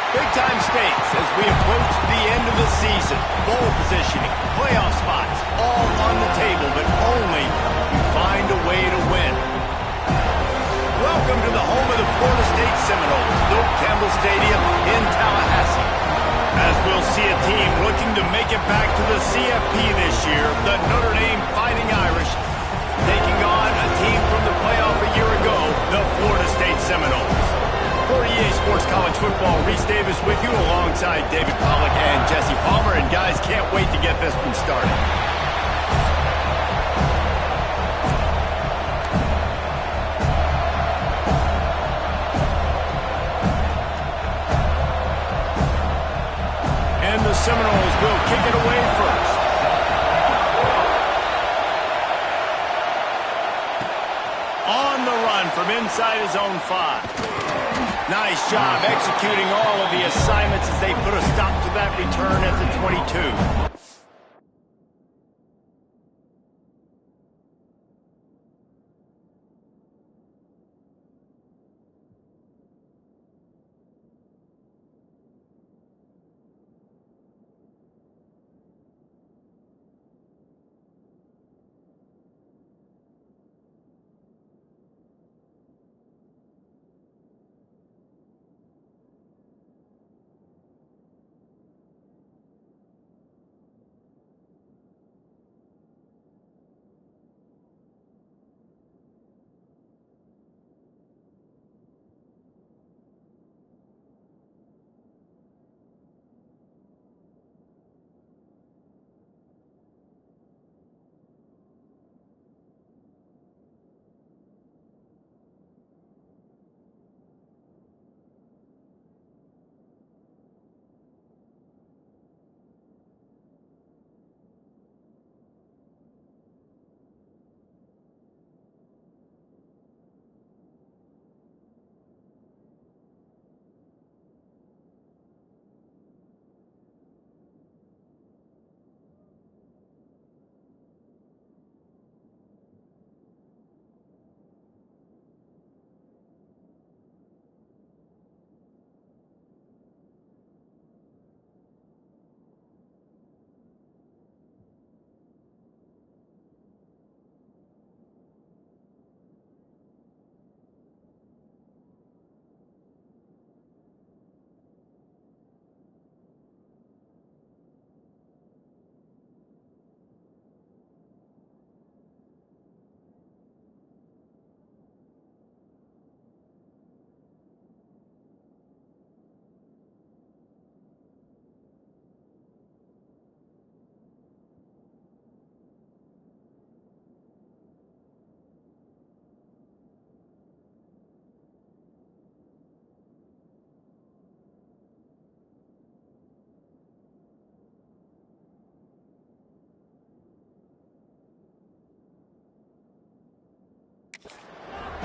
Big-time stakes as we approach the end of the season. Bowl positioning, playoff spots, all on the table, but only if you find a way to win. Welcome to the home of the Florida State Seminoles, Doak Campbell Stadium in Tallahassee. As we'll see a team looking to make it back to the CFP this year, the Notre Dame Fighting Irish, taking on a team from the playoff a year ago, the Florida State Seminoles. For EA Sports College Football, Reese Davis with you alongside David Pollack and Jesse Palmer. And guys, can't wait to get this one started. And the Seminoles will kick it away first. On the run from inside his own 5. Nice job executing all of the assignments as they put a stop to that return at the 22.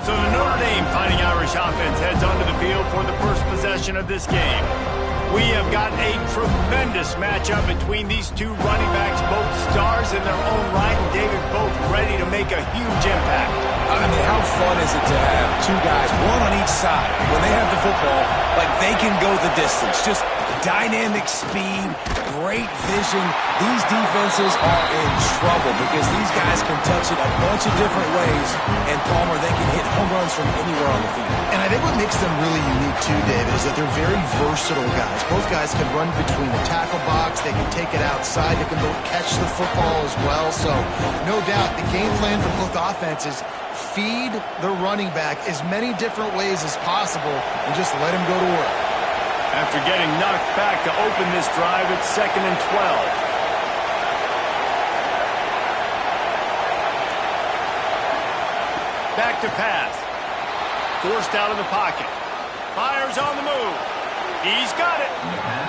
So the Notre Dame Fighting Irish offense heads onto the field for the first possession of this game. We have got a tremendous matchup between these two running backs, both stars in their own right, and David, both ready to make a huge impact. I mean, how fun is it to have two guys, one on each side, when they have the football, like they can go the distance. Just dynamic speed, great vision. These defenses are in trouble because these guys can touch it a bunch of different ways, and Palmer, they can hit home runs from anywhere on the field. And I think what makes them really unique too, David, is that they're very versatile guys. Both guys can run between the tackle box, they can take it outside, they can both catch the football as well. So no doubt the game plan for both offenses feed the running back as many different ways as possible and just let him go to work. After getting knocked back to open this drive, it's 2nd and 12. Back to pass. Forced out of the pocket. Fires on the move. He's got it.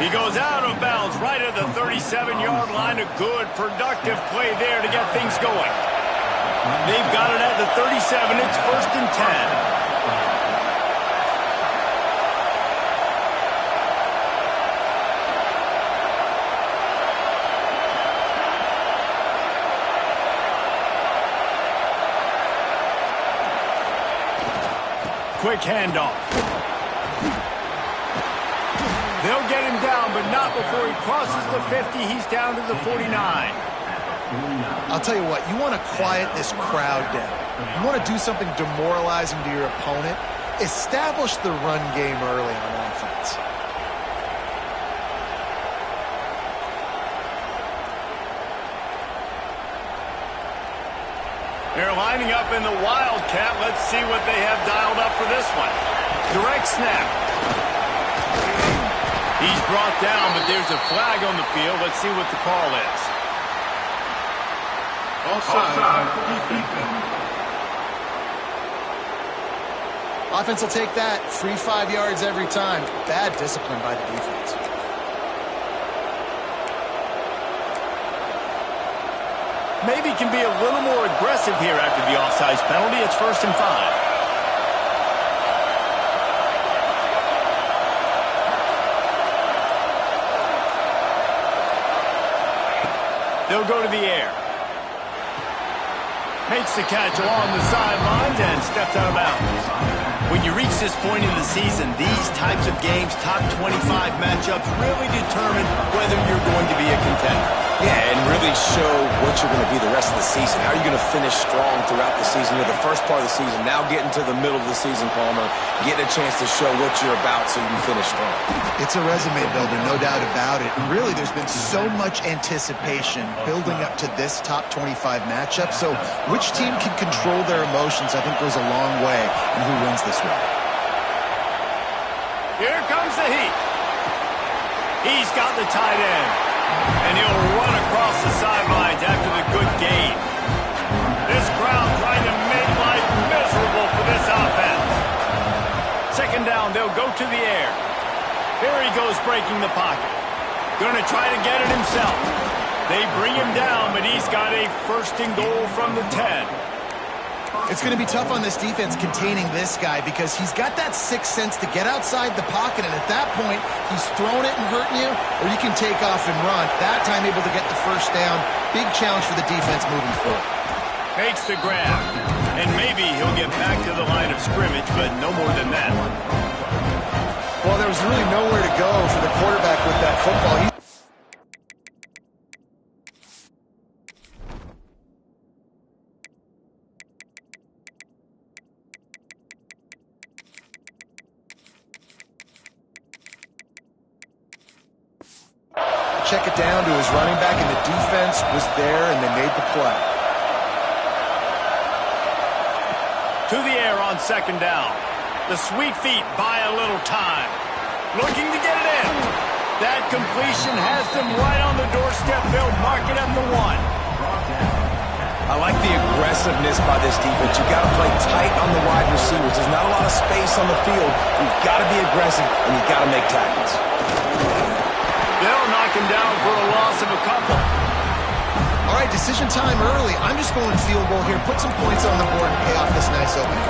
He goes out of bounds right at the 37-yard line. A good, productive play there to get things going. They've got it at the 37. It's 1st and 10. Quick handoff. They'll get him down, but not before he crosses the 50. He's down to the 49. I'll tell you what, you want to quiet this crowd down. You want to do something demoralizing to your opponent. Establish the run game early on offense. They're lining up in the Wildcat. Let's see what they have dialed up for this one. Direct snap. He's brought down, but there's a flag on the field. Let's see what the call is. Offside. Offense will take that. Free 5 yards every time. Bad discipline by the defense. Maybe can be a little more aggressive here after the offsides penalty. It's 1st and 5. They'll go to the air. Makes the catch along the sidelines and steps out of bounds. When you reach this point in the season, these types of games, top 25 matchups, really determine whether you're going to be a contender. Yeah, and really show what you're going to be the rest of the season. How are you going to finish strong throughout the season? You're the first part of the season, now getting to the middle of the season, Palmer, getting a chance to show what you're about so you can finish strong. It's a resume builder, no doubt about it. And really, there's been so much anticipation building up to this top 25 matchup. So which team can control their emotions, I think, goes a long way in who wins this one. Here comes the heat. He's got the tight end. And he'll run across the sidelines after the good gain. This crowd trying to make life miserable for this offense. 2nd down, they'll go to the air. Here he goes breaking the pocket. Gonna try to get it himself. They bring him down, but he's got a 1st and goal from the 10. It's going to be tough on this defense containing this guy because he's got that sixth sense to get outside the pocket, and at that point, he's throwing it and hurting you, or you can take off and run. That time able to get the 1st down. Big challenge for the defense moving forward. Makes the grab, and maybe he'll get back to the line of scrimmage, but no more than that. Well, there was really nowhere to go for the quarterback with that football. Check it down to his running back, and the defense was there, and they made the play. To the air on 2nd down. The sweet feet buy a little time. Looking to get it in. That completion has them right on the doorstep. They'll mark it at the 1. I like the aggressiveness by this defense. You've got to play tight on the wide receivers. There's not a lot of space on the field. You've got to be aggressive, and you've got to make tackles. They'll knock him down for a loss of a couple. All right, decision time early. I'm just going field goal here. Put some points on the board and pay off this nice opening.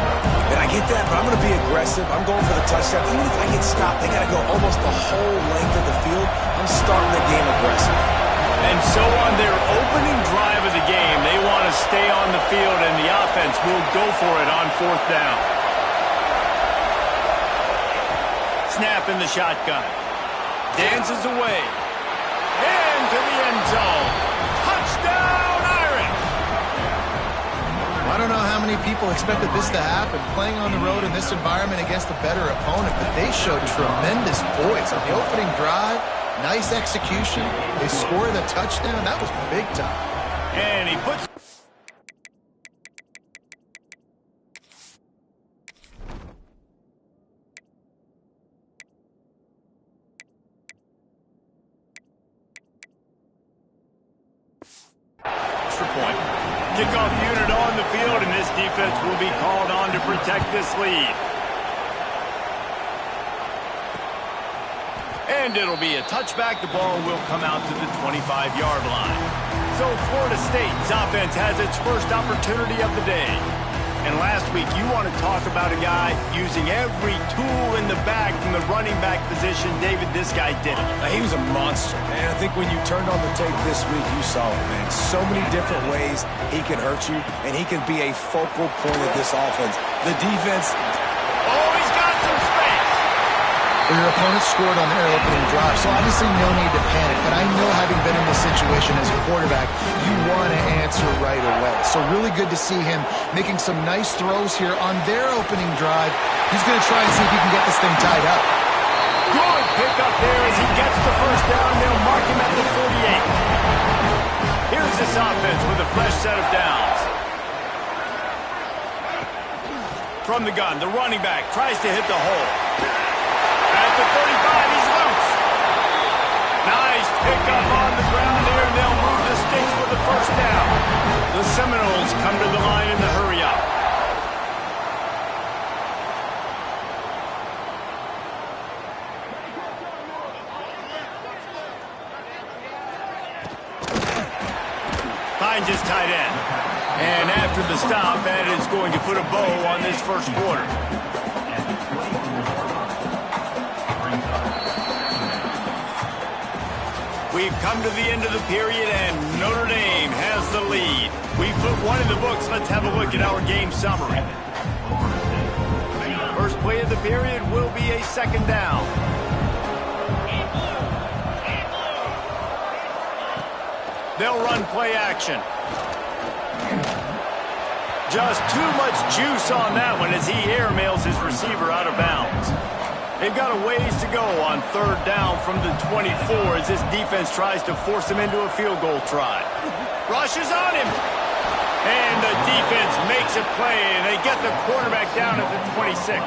And I get that, but I'm going to be aggressive. I'm going for the touchdown. Even if I get stopped, they got to go almost the whole length of the field. I'm starting the game aggressive. And so on their opening drive of the game, they want to stay on the field, and the offense will go for it on 4th down. Snap in the shotgun. Dances away. Into the end zone. Touchdown, Irish! I don't know how many people expected this to happen, playing on the road in this environment against a better opponent, but they showed tremendous poise on the opening drive. Nice execution. They score the touchdown. That was big time. And he puts... Kickoff unit on the field, and this defense will be called on to protect this lead. And it'll be a touchback. The ball will come out to the 25-yard line. So Florida State's offense has its first opportunity of the day. And last week, you want to talk about a guy using every tool in the bag from the running back position. David, this guy did it. He was a monster, man. I think when you turned on the tape this week, you saw it, man. So many different ways he can hurt you, and he can be a focal point of this offense. The defense... Oh, he's got some space. Well, your opponent scored on their opening drive, so obviously no need to panic. But I know, having been in this situation as a quarterback, you want to answer right away. So really good to see him making some nice throws here on their opening drive. He's going to try and see if he can get this thing tied up. Good pick up there as he gets the first down. They'll mark him at the 48. Here's this offense with a fresh set of downs. From the gun, the running back tries to hit the hole. At the 35, he's loose. Nice pickup on the ground there, and they'll move the sticks for the first down. The Seminoles come to the line in the hurry-up. Finds his tight end. And after the stop, that is going to put a bow on this first quarter. We've come to the end of the period, and Notre Dame has the lead. We put one in the books. Let's have a look at our game summary. First play of the period will be a second down. They'll run play action. Just too much juice on that one as he airmails his receiver out of bounds. They've got a ways to go on third down from the 24 as this defense tries to force him into a field goal try. Rushes on him. And the defense makes a play, and they get the quarterback down at the 26.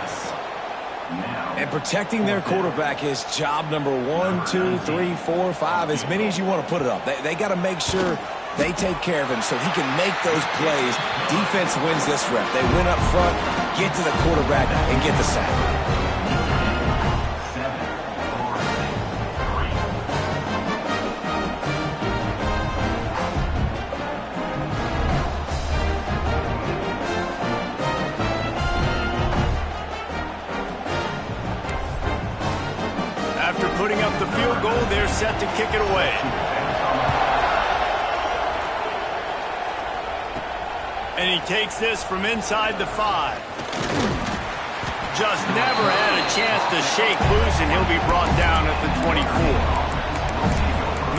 And protecting their quarterback is job number 1, 2, 3, 4, 5, as many as you want to put it up. They got to make sure they take care of him so he can make those plays. Defense wins this rep. They win up front, get to the quarterback, and get the sack. After putting up the field goal, they're set to kick it away. And he takes this from inside the 5. Just never had a chance to shake loose, and he'll be brought down at the 24.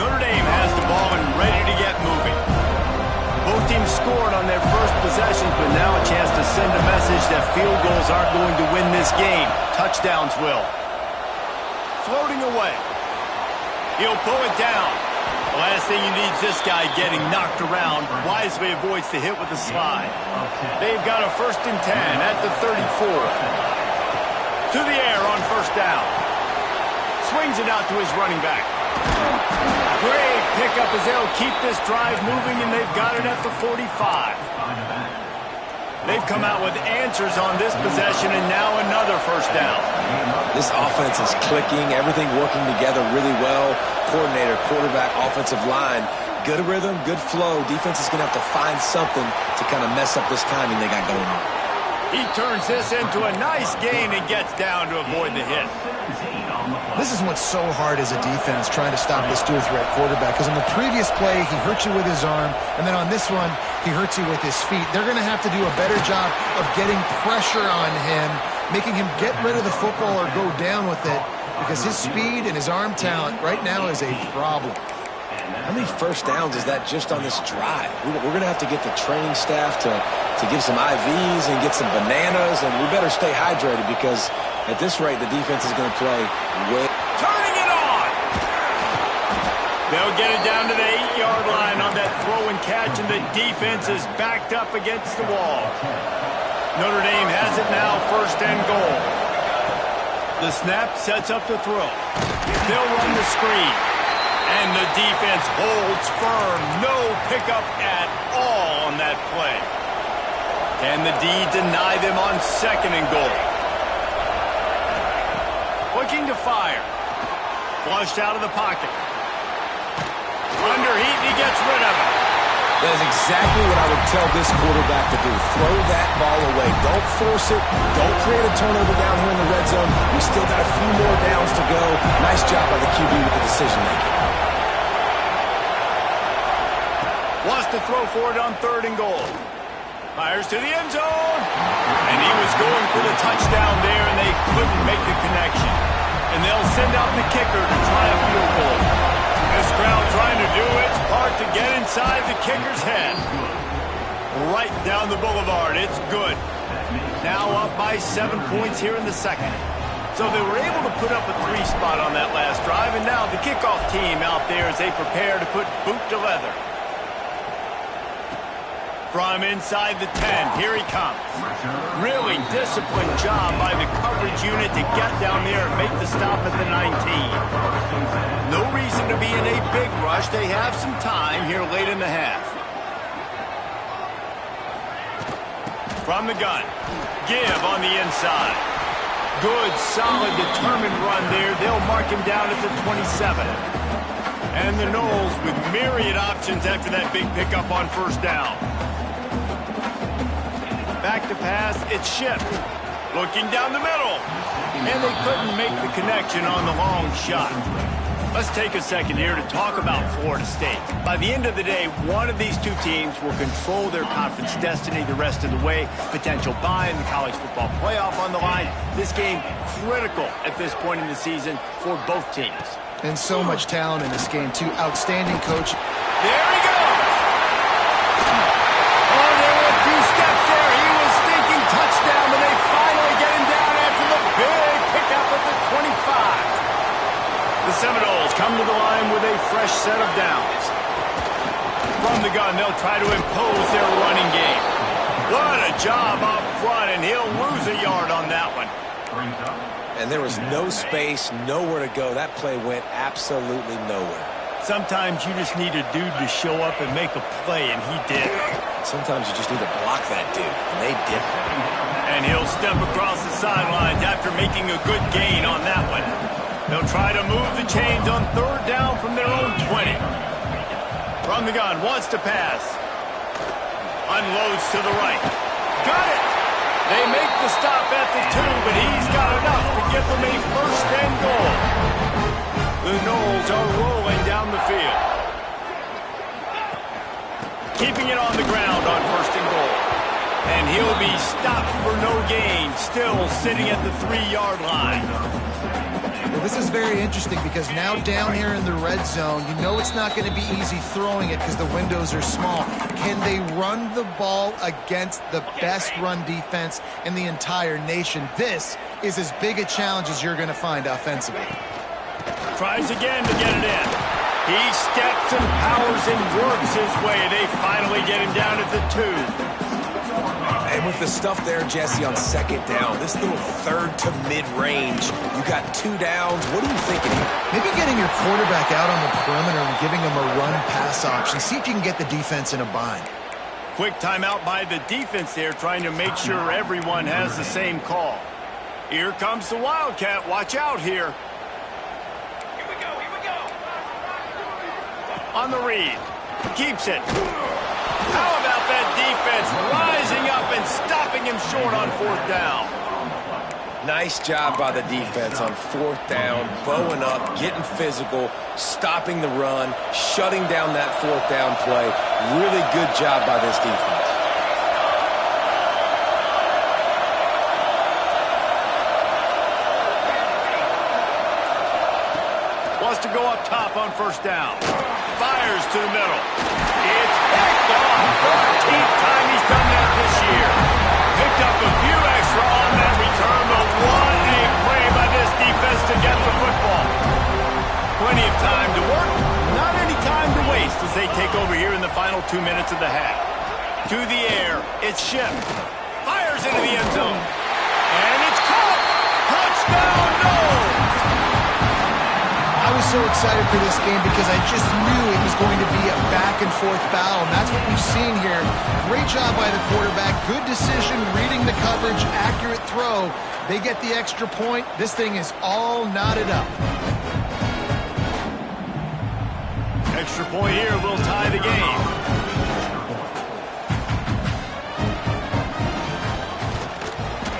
Notre Dame has the ball and ready to get moving. Both teams scored on their first possessions, but now a chance to send a message that field goals aren't going to win this game. Touchdowns will. Floating away. He'll pull it down. The last thing you need is this guy getting knocked around. Wisely avoids the hit with the slide. They've got a 1st and 10 at the 34. To the air on first down. Swings it out to his running back. Great pickup as they'll keep this drive moving, and they've got it at the 45. They've come out with answers on this possession, and now another first down. This offense is clicking, everything working together really well. Coordinator, quarterback, offensive line, good rhythm, good flow. Defense is going to have to find something to kind of mess up this timing they got going on. He turns this into a nice gain and gets down to avoid the hit. This is what's so hard as a defense, trying to stop this dual-threat quarterback, because in the previous play, he hurt you with his arm, and then on this one, he hurts you with his feet. They're going to have to do a better job of getting pressure on him, making him get rid of the football or go down with it, because his speed and his arm talent right now is a problem. How many first downs is that just on this drive? We're going to have to get the training staff to give some IVs and get some bananas, and we better stay hydrated because at this rate, the defense is going to play way. Turning it on! They'll get it down to the 8-yard line on that throw and catch, and the defense is backed up against the wall. Notre Dame has it now, 1st and goal. The snap sets up the throw. They'll run the screen. And the defense holds firm. No pickup at all on that play. Can the D deny them on 2nd and goal? Looking to fire. Flushed out of the pocket. Under heat, and he gets rid of it. That is exactly what I would tell this quarterback to do. Throw that ball away. Don't force it. Don't create a turnover down here in the red zone. We still got a few more downs to go. Nice job by the QB with the decision-making. Wants to throw for it on 3rd and goal. Fires to the end zone. And he was going for the touchdown there, and they couldn't make the connection. And they'll send out the kicker to try a field goal. This crowd trying to do its part to get inside the kicker's head. Right down the boulevard. It's good. Now up by 7 points here in the 2nd. So they were able to put up a 3 spot on that last drive, and now the kickoff team out there as they prepare to put boot to leather. From inside the 10, here he comes. Really disciplined job by the coverage unit to get down there and make the stop at the 19. No reason to be in a big rush. They have some time here late in the half. From the gun, give on the inside. Good, solid, determined run there. They'll mark him down at the 27. And the Noles with myriad options after that big pickup on 1st down. Back to pass, it's Shipp. Looking down the middle. And they couldn't make the connection on the long shot. Let's take a second here to talk about Florida State. By the end of the day, one of these two teams will control their conference destiny the rest of the way. Potential bye in the college football playoff on the line. This game critical at this point in the season for both teams. And so much talent in this game, too. Outstanding coach. There he goes. Oh, there were a few steps there. He was thinking touchdown, but they finally get him down after the big pickup at the 25. The Seminoles come to the line with a fresh set of downs. From the gun, they'll try to impose their running game. What a job up front, and he'll lose a yard on that one. And there was no space, nowhere to go. That play went absolutely nowhere. Sometimes you just need a dude to show up and make a play, and he did. Sometimes you just need to block that dude, and they didn't. And he'll step across the sidelines after making a good gain on that one. They'll try to move the chains on 3rd down from their own 20. From the gun, wants to pass. Unloads to the right. Got it! They make the stop at the 2, but he's got enough to give them a 1st and goal. The Noles are rolling down the field. Keeping it on the ground on 1st and goal. And he'll be stopped for no gain, still sitting at the 3-yard line. Well, this is very interesting because now down here in the red zone, you know it's not going to be easy throwing it because the windows are small. Can they run the ball against the best run defense in the entire nation? This is as big a challenge as you're going to find offensively. Tries again to get it in. He steps and powers and works his way. They finally get him down at the 2. And with the stuff there, Jesse, on 2nd down, this little 3rd to mid-range, you got 2 downs. What are you thinking here? Maybe getting your quarterback out on the perimeter and giving him a run-pass option. See if you can get the defense in a bind. Quick timeout by the defense there, trying to make sure everyone has the same call. Here comes the Wildcat. Watch out here. Here we go. On the read. Keeps it. How about that defense rising up and stopping him short on 4th down? Nice job by the defense on 4th down, bowing up, getting physical, stopping the run, shutting down that 4th down play. Really good job by this defense. Wants to go up top on 1st down. Fires to the middle. It's picked off. 14th time he's done that this year. Picked up a few extra on that return, but what a play by this defense to get the football. Plenty of time to work, not any time to waste as they take over here in the final 2 minutes of the half. To the air, it's Shipp. Fires into the end zone. And it's caught. Touchdown, no! I was so excited for this game because I just knew it was going to be a back-and-forth battle, and that's what we've seen here. Great job by the quarterback. Good decision, reading the coverage, accurate throw. They get the extra point. This thing is all knotted up. Extra point here will tie the game.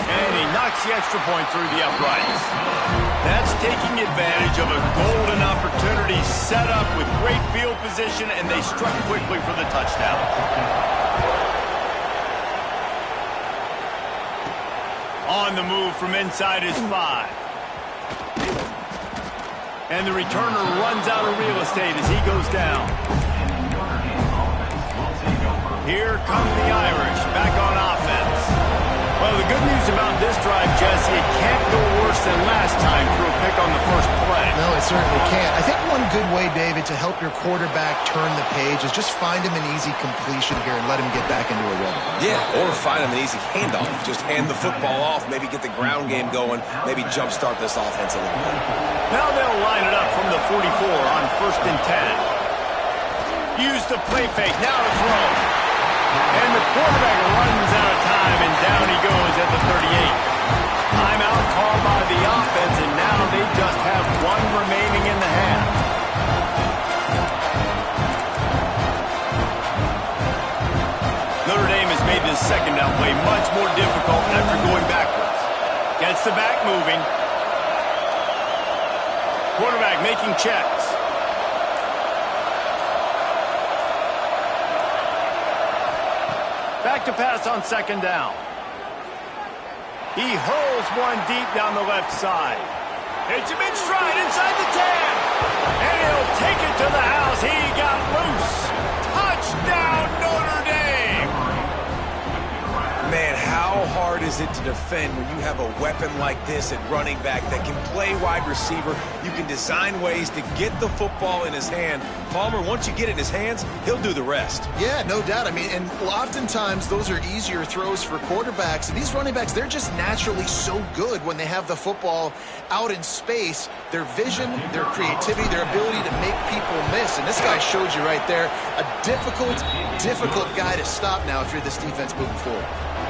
And he knocks the extra point through the uprights. That's taking advantage of a golden opportunity set up with great field position, and they struck quickly for the touchdown. On the move from inside his 5. And the returner runs out of real estate as he goes down. Here come the Irish back on offense. Well, the good news about this drive, Jesse, it can't go worse than last time through a pick on the first play. No, it certainly can't. I think one good way, David, to help your quarterback turn the page is just find him an easy completion here and let him get back into a rhythm. Yeah, or find him an easy handoff. Just hand the football off, maybe get the ground game going, maybe jumpstart this offense a little bit. Now they'll line it up from the 44 on 1st and 10. Use the play fake, now to throw. And the quarterback runs out of time, and down he goes at the 38. Timeout called by the offense, and now they just have one remaining in the half. Notre Dame has made this second down play much more difficult after going backwards. Gets the back moving. Quarterback making checks. Back to pass on 2nd down. He hurls one deep down the left side. It's him in stride inside the 10. And he'll take it to the house. He got loose. Touchdown, Notre Dame. Man, how hard is it to defend when you have a weapon like this at running back that can play wide receiver? You can design ways to get the football in his hand. Palmer, once you get it in his hands, he'll do the rest. Yeah, no doubt. I mean, and oftentimes those are easier throws for quarterbacks. And these running backs, they're just naturally so good when they have the football out in space. Their vision, their creativity, their ability to make people miss. And this guy showed you right there, a difficult guy to stop now if you're this defense moving forward.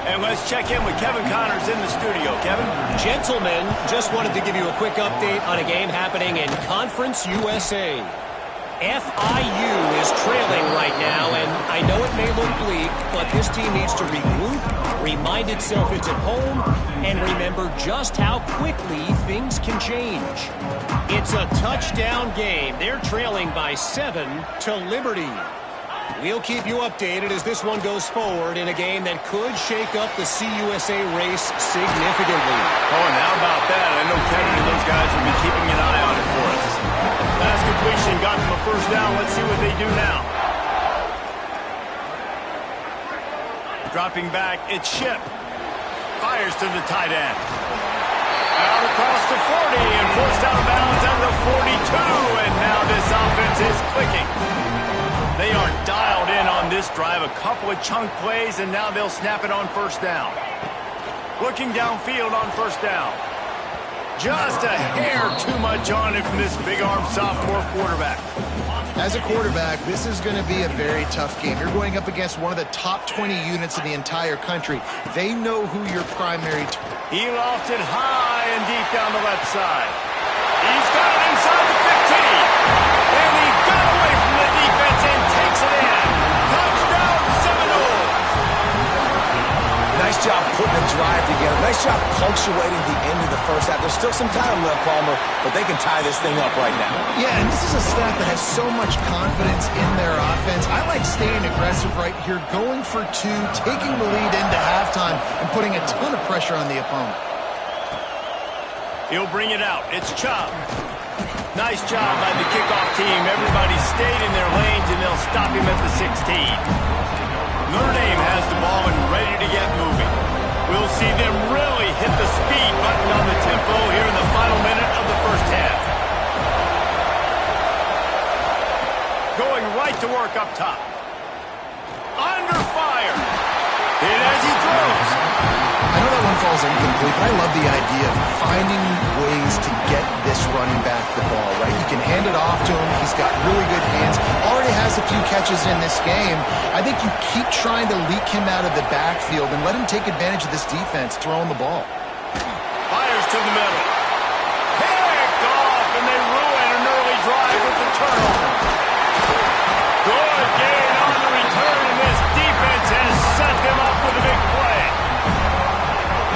And let's check in with Kevin Connors in the studio. Kevin? Gentlemen, just wanted to give you a quick update on a game happening in Conference USA. FIU is trailing right now, and I know it may look bleak, but this team needs to regroup, remind itself it's at home, and remember just how quickly things can change. It's a touchdown game. They're trailing by 7 to Liberty. We'll keep you updated as this one goes forward in a game that could shake up the CUSA race significantly. Oh, and how about that? I know Kevin and those guys will be keeping an eye on it for us. Last completion got them a 1st down. Let's see what they do now. Dropping back, it's Ship. Fires to the tight end. Out across the 40 and forced out of bounds at the 42. And now this offense is clicking. They are dialed in on this drive. A couple of chunk plays, and now they'll snap it on 1st down. Looking downfield on 1st down. Just a hair too much on it from this big-arm sophomore quarterback. As a quarterback, this is going to be a very tough game. You're going up against one of the top 20 units in the entire country. They know who your primary... He lofted high and deep down the left side. He's got it inside the 15. And he got away from the defense and takes it in. Touchdown, Seminoles. Nice job putting the drive together. Nice job punctuating the end of the 1st half. There's still some time left, Palmer, but they can tie this thing up right now. Yeah, and this is a staff that has so much confidence in their offense. I like staying aggressive right here, going for 2, taking the lead into halftime, and putting a ton of pressure on the opponent. He'll bring it out. It's Chubb. Nice job by the kickoff team. Everybody stayed in their lanes, and they'll stop him at the 16. Notre Dame has the ball and ready to get moving. We'll see them really hit the speed button on the tempo here in the final minute of the 1st half. Going right to work up top. Under fire. Hit as he throws. I know that one falls incomplete, but I love the idea of finding ways to get this running back the ball, right? You can hand it off to him. He's got really good hands. Already has a few catches in this game. I think you keep trying to leak him out of the backfield and let him take advantage of this defense throwing the ball. Fires to the middle. Picked off, and they ruin an early drive with the turnover. Good gain on the return, and this defense has set them up with a big play.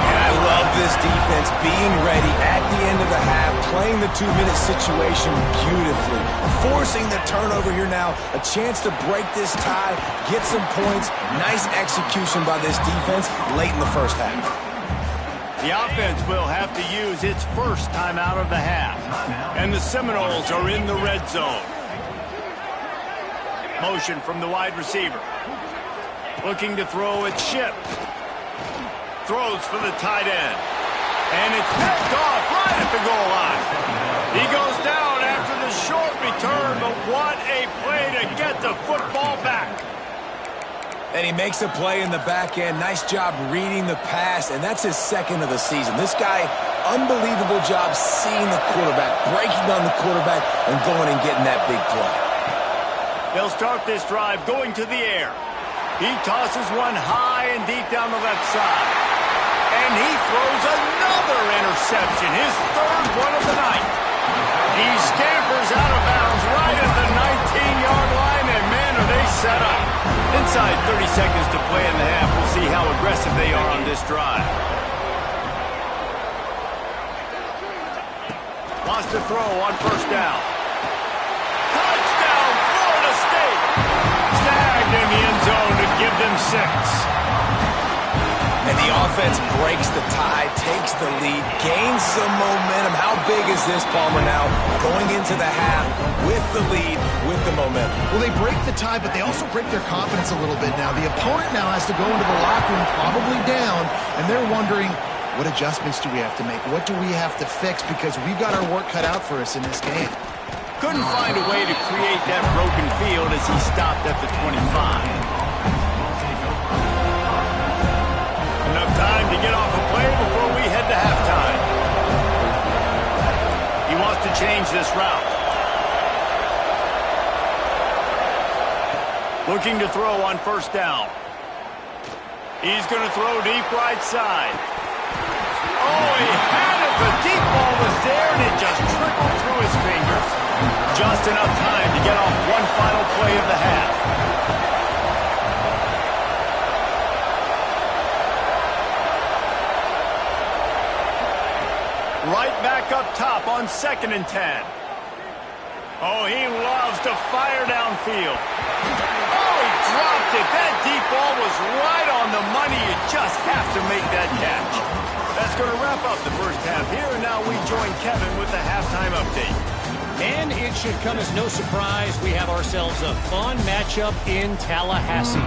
And I love this defense being ready at the end of the half, playing the 2-minute situation beautifully, forcing the turnover here now, a chance to break this tie, get some points. Nice execution by this defense late in the first half. The offense will have to use its first time out of the half. And the Seminoles are in the red zone. Motion from the wide receiver. Looking to throw it Ship. Throws for the tight end. And it's picked off right at the goal line. He goes down after the short return, but what a play to get the football back. And he makes a play in the back end. Nice job reading the pass, and that's his second of the season. This guy, unbelievable job seeing the quarterback, breaking on the quarterback, and going and getting that big play. They'll start this drive going to the air. He tosses one high and deep down the left side. And he throws another interception, his third one of the night. He scampers out of bounds right at the 19-yard line, and man, are they set up. Inside 30 seconds to play in the half. We'll see how aggressive they are on this drive. Wants to throw on first down. Touchdown, Florida State. Snagged in the end zone to give them 6. And the offense breaks the tie, takes the lead, gains some momentum. How big is this, Palmer, now going into the half with the lead, with the momentum? Well, they break the tie, but they also break their confidence a little bit now. The opponent now has to go into the locker room probably down, and they're wondering, what adjustments do we have to make? What do we have to fix? Because we've got our work cut out for us in this game. Couldn't find a way to create that broken field as he stopped at the 25. Enough time to get off a play before we head to halftime. He wants to change this route. Looking to throw on first down. He's going to throw deep right side. Oh, he had it. The deep ball was there, and it just trickled through his fingers. Just enough time to get off one final play of the half. Right back up top on 2nd and 10. Oh, he loves to fire downfield. Oh, he dropped it. That deep ball was right on the money. You just have to make that catch. That's going to wrap up the first half here, and now we join Kevin with the halftime update. And it should come as no surprise, we have ourselves a fun matchup in Tallahassee.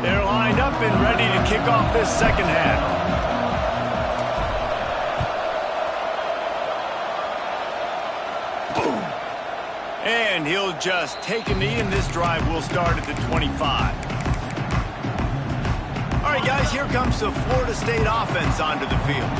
They're lined up and ready to kick off this second half. And he'll just take a knee, and this drive will start at the 25. All right, guys, here comes the Florida State offense onto the field.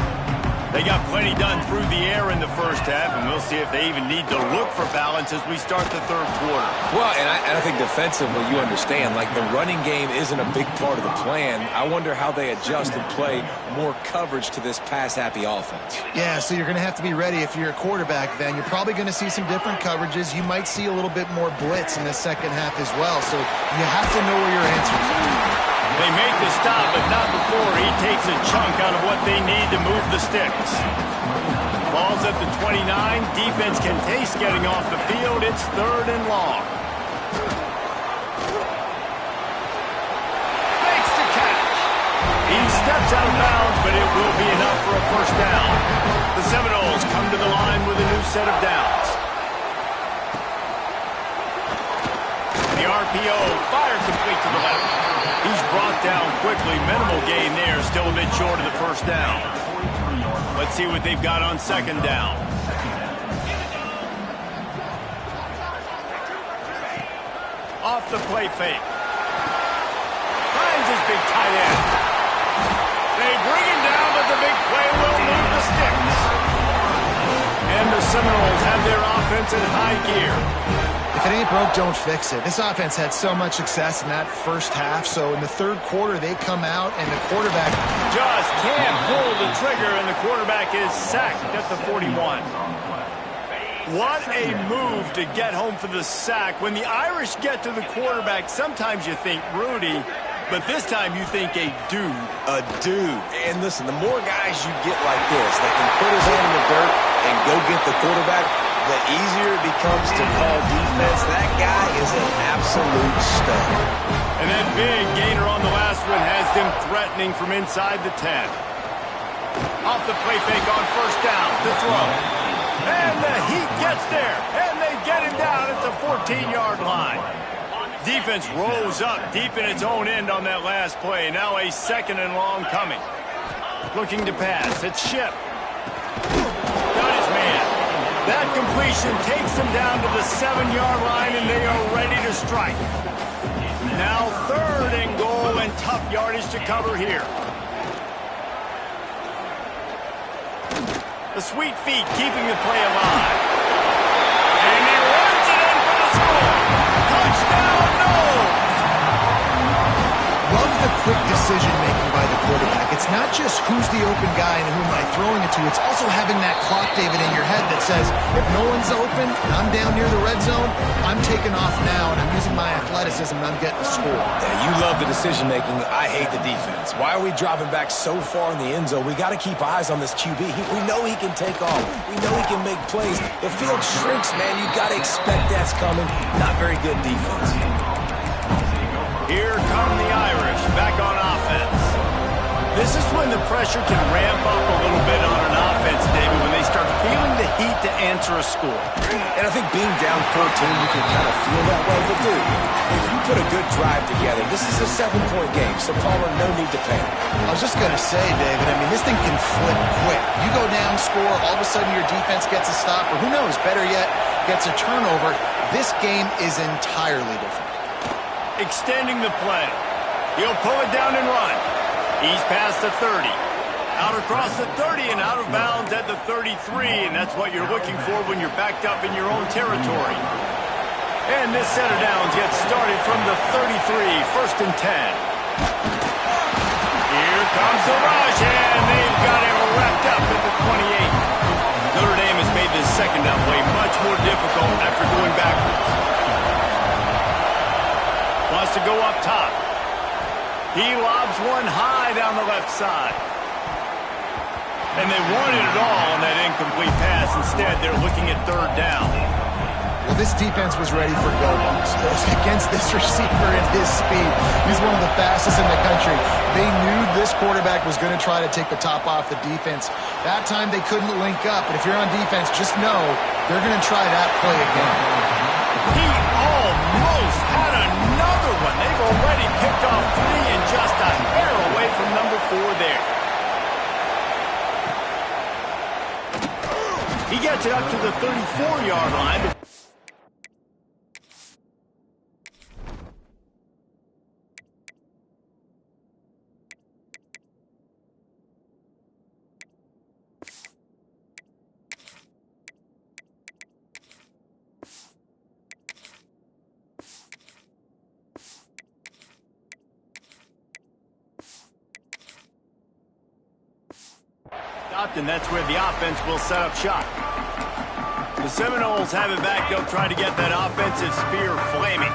They got plenty done through the air in the first half, and we'll see if they even need to look for balance as we start the third quarter. Well, and I think defensively, you understand, like the running game isn't a big part of the plan. I wonder how they adjust and play more coverage to this pass-happy offense. Yeah, so you're going to have to be ready if you're a quarterback then. You're probably going to see some different coverages. You might see a little bit more blitz in the second half as well, so you have to know where your answers are. They make the stop, but not before he takes a chunk out of what they need to move the sticks. Ball's at the 29. Defense can taste getting off the field. It's 3rd and long. Makes the catch. He steps out of bounds, but it will be enough for a first down. The Seminoles come to the line with a new set of downs. The RPO fired complete to the left. He's brought down quickly. Minimal gain there. Still a bit short of the first down. Let's see what they've got on second down. Off the play fake. Finds his big tight end. They bring him down the big play will move the sticks. And the Seminoles have their offense in high gear. If it ain't broke, don't fix it. This offense had so much success in that first half, so in the third quarter, they come out, and the quarterback just can't pull the trigger, and the quarterback is sacked at the 41. What a move to get home for the sack. When the Irish get to the quarterback, sometimes you think Rudy, but this time you think a dude. A dude. And listen, the more guys you get like this that can put his hand in the dirt and go get the quarterback, the easier it becomes to call defense. That guy is an absolute stud. And that big gainer on the last one has them threatening from inside the 10. Off the play fake on first down to throw. And the Heat gets there, and they get him down at the 14-yard line. Defense rolls up deep in its own end on that last play. Now a second and long coming. Looking to pass. It's Ship. Got his man. That completion takes him down to the 7-yard line, and they are ready to strike. Now third and goal, and tough yardage to cover here. The sweet feet keeping the play alive. And he runs it in for the score. Touchdown, Noles! love the quick decision-making by the quarterback. It's not just who's the open guy and who am I throwing it to. It's also having that clock, David, in your head that says, if no one's open and I'm down near the red zone, I'm taking off now, and I'm using my athleticism, and I'm getting a score. Yeah, you love the decision-making. I hate the defense. Why are we dropping back so far in the end zone? We got to keep eyes on this QB. We know he can take off. We know he can make plays. The field shrinks, man. You got to expect that's coming. Not very good defense. Here come the Irish, back on offense. This is when the pressure can ramp up a little bit on an offense, David, when they start feeling the heat to answer a score. And I think being down 14, you can kind of feel that way. But, dude, if you put a good drive together, this is a 7-point game, so Palmer, no need to panic. I was just going to say, David, I mean, this thing can flip quick. You go down, score, all of a sudden your defense gets a stop, or who knows, better yet, gets a turnover. This game is entirely different. Extending the play. He'll pull it down and run. He's past the 30. Out across the 30 and out of bounds at the 33, and that's what you're looking for when you're backed up in your own territory. And this set of downs gets started from the 33, first and 10. Here comes the rush, and they've got him wrapped up at the 28. Notre Dame has made this second down play much more difficult after going backwards. Wants to go up top. He lobs one high down the left side. And they wanted it all on that incomplete pass. Instead, they're looking at third down. Well, this defense was ready for go-balls. Against this receiver and his speed, he's one of the fastest in the country. They knew this quarterback was going to try to take the top off the defense. That time they couldn't link up. But if you're on defense, just know they're going to try that play again. He almost had another one. They've already picked off 3 and just a hair away from number 4 there. He gets it up to the 34-yard line. And that's where the offense will set up shop. The Seminoles have it back. They'll try to get that offensive spear flaming.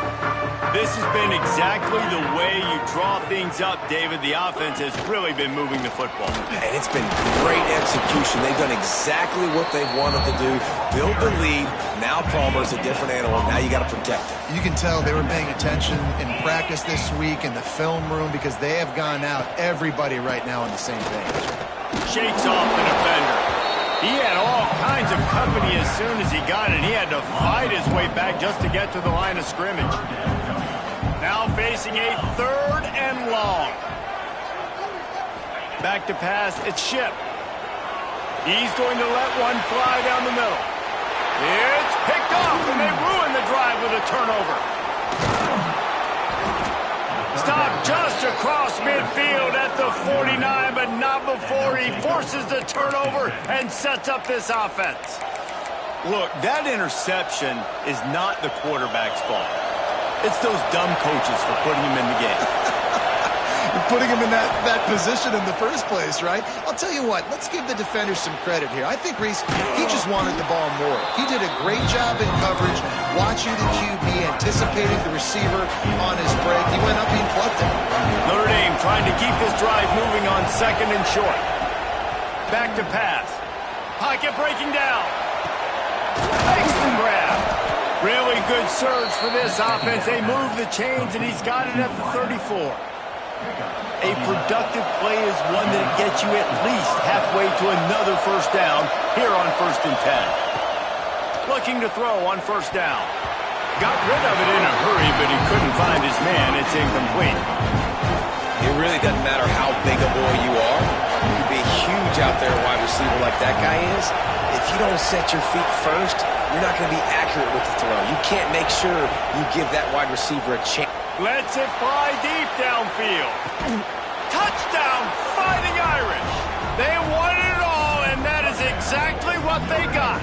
This has been exactly the way you draw things up, David. The offense has really been moving the football. And it's been great execution. They've done exactly what they've wanted to do. Build the lead. Now Palmer's a different animal. Now you got to protect it. You can tell they were paying attention in practice this week in the film room because they have gone out, everybody right now on the same page. Shakes off the defender. He had all kinds of company as soon as he got it. He had to fight his way back just to get to the line of scrimmage. Now facing a third and long. Back to pass, it's Ship. He's going to let one fly down the middle. It's picked off, and they ruin the drive with a turnover. Stopped just across midfield at the 49, but not before he forces the turnover and sets up this offense. Look, that interception is not the quarterback's fault. It's those dumb coaches for putting him in the game. Putting him in that position in the first place, right? I'll tell you what, let's give the defender some credit here. I think Reese, he just wanted the ball more. He did a great job in coverage, watching the QB, anticipating the receiver on his break. He went up and plucked him. Notre Dame trying to keep this drive moving on 2nd and short. Back to pass. Pocket breaking down. Makes the grab. Really good surge for this offense. They move the chains, and he's got it at the 34. A productive play is one that gets you at least halfway to another first down here on 1st and 10. Looking to throw on 1st down. Got rid of it in a hurry, but he couldn't find his man. It's incomplete. It really doesn't matter how big a boy you are. You can be huge out there, wide receiver like that guy is. If you don't set your feet first, you're not going to be accurate with the throw. You can't make sure you give that wide receiver a chance. Lets it fly deep downfield. Touchdown, Fighting Irish. They wanted it all, and that is exactly what they got.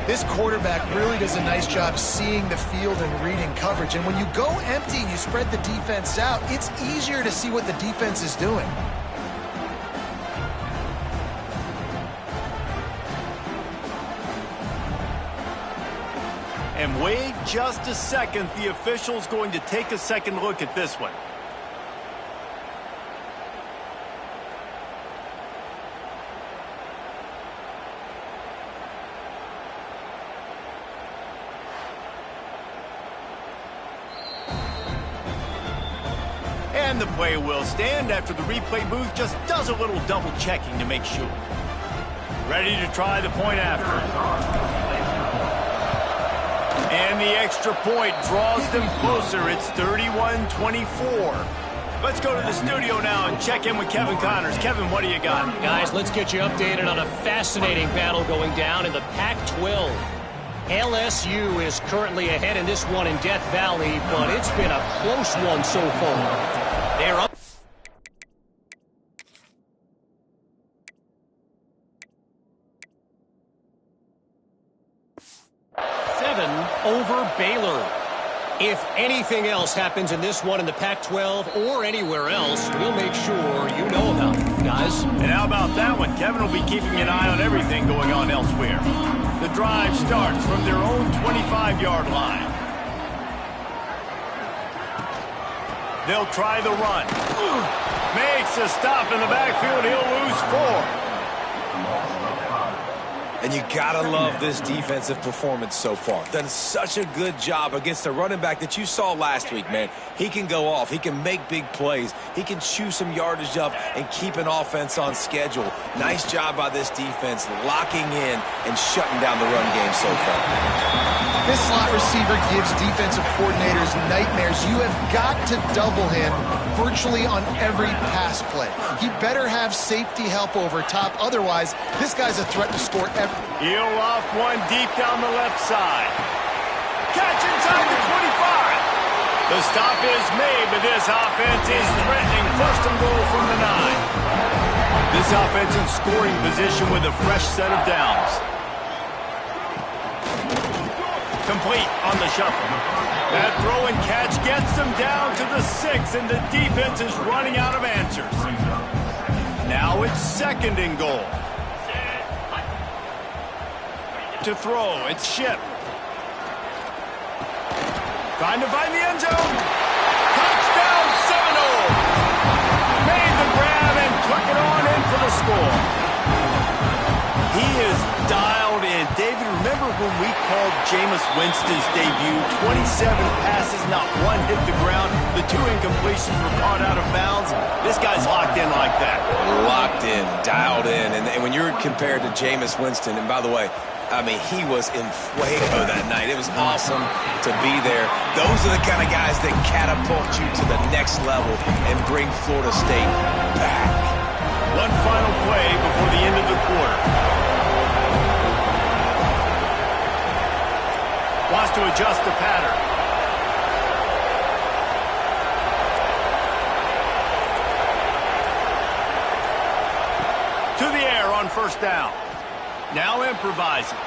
This quarterback really does a nice job seeing the field and reading coverage. And when you go empty and you spread the defense out, it's easier to see what the defense is doing. And wait just a second. The official's going to take a second look at this one. And the play will stand after the replay booth just does a little double checking to make sure. Ready to try the point after. And the extra point draws them closer. It's 31-24. Let's go to the studio now and check in with Kevin Connors. Kevin, what do you got? Guys, let's get you updated on a fascinating battle going down in the Pac-12. LSU is currently ahead in this one in Death Valley, but it's been a close one so far. They're up. Over Baylor. If anything else happens in this one in the Pac-12 or anywhere else, we'll make sure you know about it, guys. And how about that one? Kevin will be keeping an eye on everything going on elsewhere. The drive starts from their own 25-yard line. They'll try the run. Makes a stop in the backfield. He'll lose 4. And you gotta love this defensive performance so far. Done such a good job against the running back that you saw last week, man. He can go off. He can make big plays. He can chew some yardage up and keep an offense on schedule. Nice job by this defense locking in and shutting down the run game so far. This slot receiver gives defensive coordinators nightmares. You have got to double him virtually on every pass play. He better have safety help over top. Otherwise, this guy's a threat to score every. He'll off one deep down the left side. Catch inside the 25. The stop is made, but this offense is threatening. 1st and goal from the 9. This offense in scoring position with a fresh set of downs. Complete on the shuffle. That throw and catch gets them down to the 6, and the defense is running out of answers. Now it's 2nd and goal. To throw, it's Ship. Trying to find the end zone. Touchdown, Seminoles. Made the grab and took it on in for the score. He is dialed in. David, remember when we called Jameis Winston's debut? 27 passes, not one hit the ground. The 2 incompletions were caught out of bounds. This guy's locked in like that. Locked in, dialed in. And when you're compared to Jameis Winston, and by the way, I mean, he was in fuego that night. It was awesome to be there. Those are the kind of guys that catapult you to the next level and bring Florida State back. One final play before the end of the quarter. Wants to adjust the pattern. first down. Now improvising.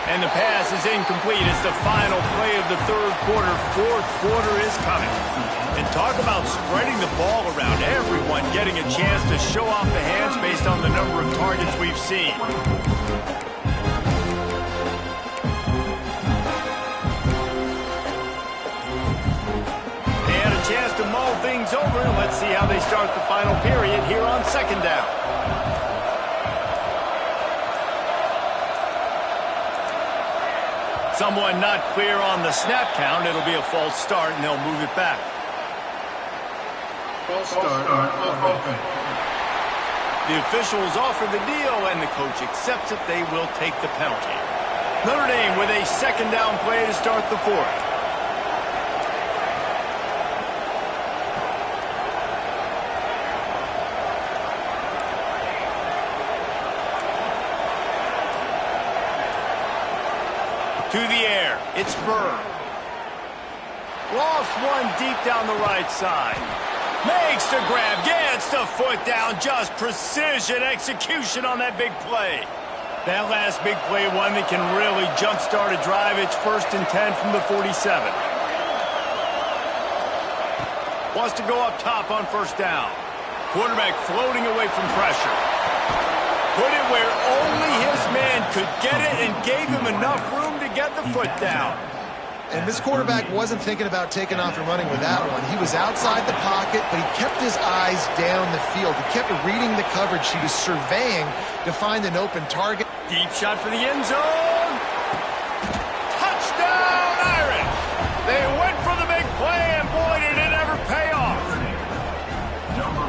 And the pass is incomplete. It's the final play of the third quarter. Fourth quarter is coming. And talk about spreading the ball around. Everyone getting a chance to show off the hands based on the number of targets we've seen. And a chance to mull things over. Let's see how they start the final period here on second down. Someone not clear on the snap count. It'll be a false start, and they'll move it back. False start on offense. The officials offer the deal, and the coach accepts it. They will take the penalty. Notre Dame with a second down play to start the fourth. To the air, it's Burr. Lost one deep down the right side. Makes the grab, gets the foot down. Just precision execution on that big play. That last big play, one that can really jumpstart a drive. It's 1st and 10 from the 47. Wants to go up top on first down. Quarterback floating away from pressure. Put it where only his man could get it and gave him enough room to get the foot down. And this quarterback wasn't thinking about taking off and running with that one. He was outside the pocket, but he kept his eyes down the field. He kept reading the coverage. He was surveying to find an open target. Deep shot for the end zone. Touchdown, Irish! They went for the big play, and boy, did it ever pay off.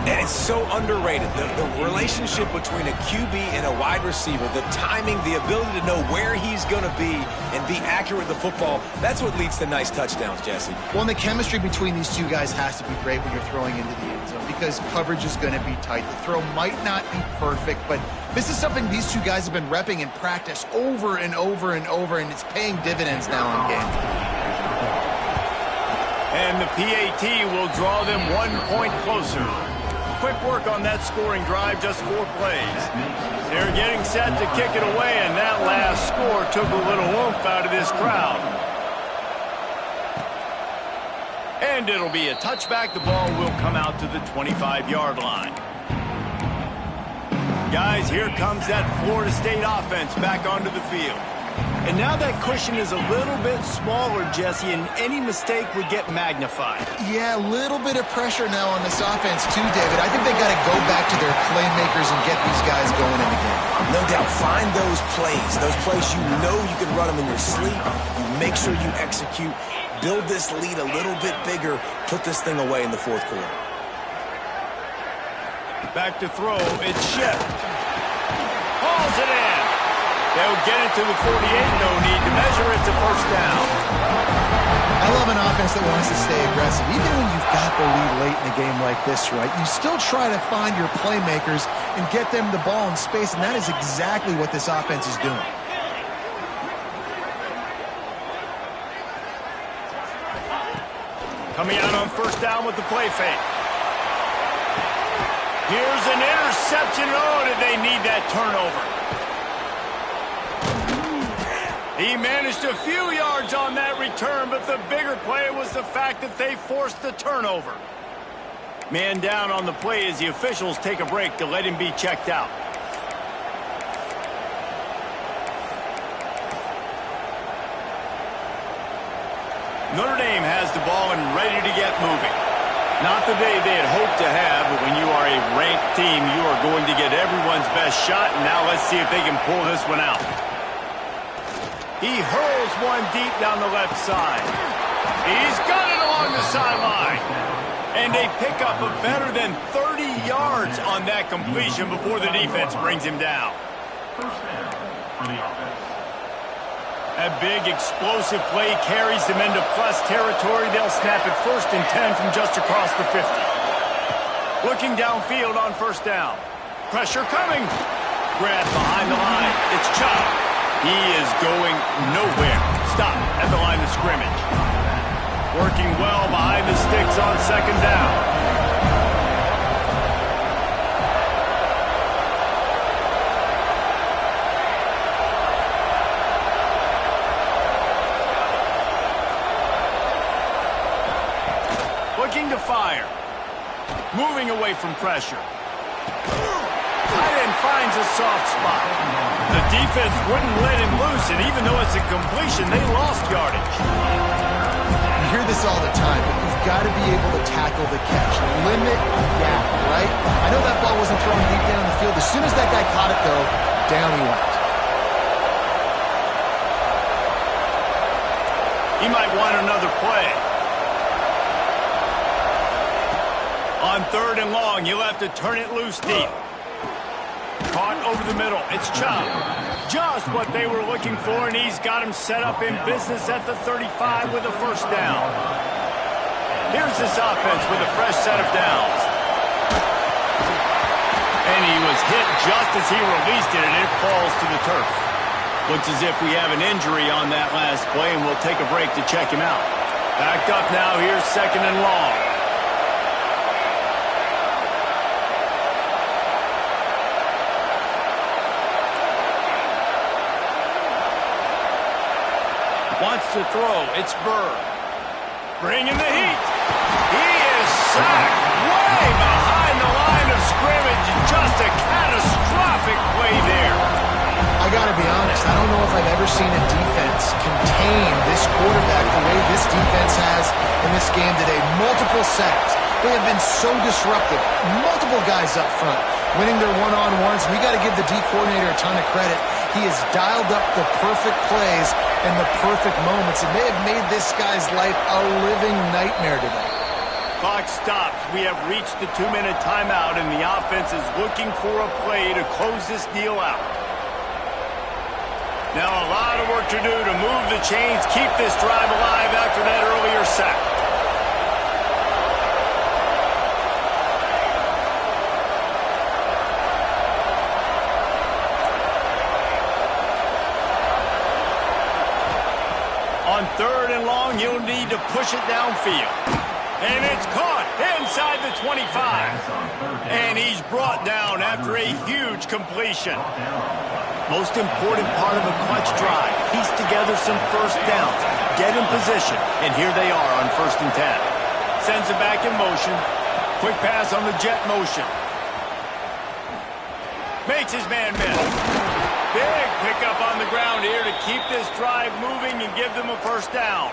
And it's so underrated. The relationship between a QB and a wide receiver, the timing, the ability to know where he's going to be and be accurate with the football, that's what leads to nice touchdowns, Jesse. Well, and the chemistry between these two guys has to be great when you're throwing into the end zone because coverage is going to be tight. The throw might not be perfect, but this is something these two guys have been repping in practice over and over and over, and it's paying dividends now in games. And the PAT will draw them 1 point closer. Quick work on that scoring drive, just 4 plays. They're getting set to kick it away, and that last score took a little oomph out of this crowd. And it'll be a touchback. The ball will come out to the 25-yard line. Guys, here comes that Florida State offense back onto the field. And now that cushion is a little bit smaller, Jesse, and any mistake would get magnified. Yeah, a little bit of pressure now on this offense too, David. I think they got to go back to their playmakers and get these guys going in the game. No doubt. Find those plays you know you can run them in your sleep. You make sure you execute. Build this lead a little bit bigger. Put this thing away in the fourth quarter. Back to throw. It's Shep. Hauls it in. They'll get it to the 48. No need to measure. It's a first down. I love an offense that wants to stay aggressive. Even when you've got the lead late in a game like this, right, you still try to find your playmakers and get them the ball in space, and that is exactly what this offense is doing. Coming out on first down with the play fake. Here's an interception. Oh, did they need that turnover? He managed a few yards on that return, but the bigger play was the fact that they forced the turnover. Man down on the play as the officials take a break to let him be checked out. Notre Dame has the ball and ready to get moving. Not the day they had hoped to have, but when you are a ranked team, you are going to get everyone's best shot, and now let's see if they can pull this one out. He hurls one deep down the left side. He's got it along the sideline. And they pick up a better than 30 yards on that completion before the defense brings him down. A big explosive play carries them into plus territory. They'll snap it 1st and 10 from just across the 50. Looking downfield on first down. Pressure coming. Grab behind the line. It's Chubb. He is going nowhere. Stop at the line of scrimmage. Working well behind the sticks on second down. returning to fire. Moving away from pressure. Tight end finds a soft spot. The defense wouldn't let him loose, and even though it's a completion, they lost yardage. You hear this all the time, but you've got to be able to tackle the catch. Limit gap, right? I know that ball wasn't thrown deep down the field. As soon as that guy caught it, though, down he went. He might want another play. On 3rd and long, you'll have to turn it loose deep. Caught over the middle. It's Chubb. Just what they were looking for, and he's got him set up in business at the 35 with a first down. Here's this offense with a fresh set of downs. And he was hit just as he released it, and it falls to the turf. Looks as if we have an injury on that last play, and we'll take a break to check him out. Backed up now. Here's 2nd and long. Wants to throw. It's Bird. Bringing the heat. He is sacked way behind the line of scrimmage. Just a catastrophic play there. I got to be honest, I don't know if I've ever seen a defense contain this quarterback the way this defense has in this game today. Multiple sacks. They have been so disruptive. Multiple guys up front winning their one-on-ones. We got to give the D coordinator a ton of credit. He has dialed up the perfect plays and the perfect moments, and they have made this guy's life a living nightmare today. Clock stops. We have reached the 2-minute timeout, and the offense is looking for a play to close this deal out. Now a lot of work to do to move the chains, keep this drive alive after that earlier sack. On 3rd and long, you'll need to push it downfield. And it's caught inside the 25. And he's brought down after a huge completion. Most important part of a clutch drive. Piece together some first downs. Get in position. And here they are on 1st and 10. Sends it back in motion. Quick pass on the jet motion. Makes his man miss. Big pickup on the ground here to keep this drive moving and give them a first down.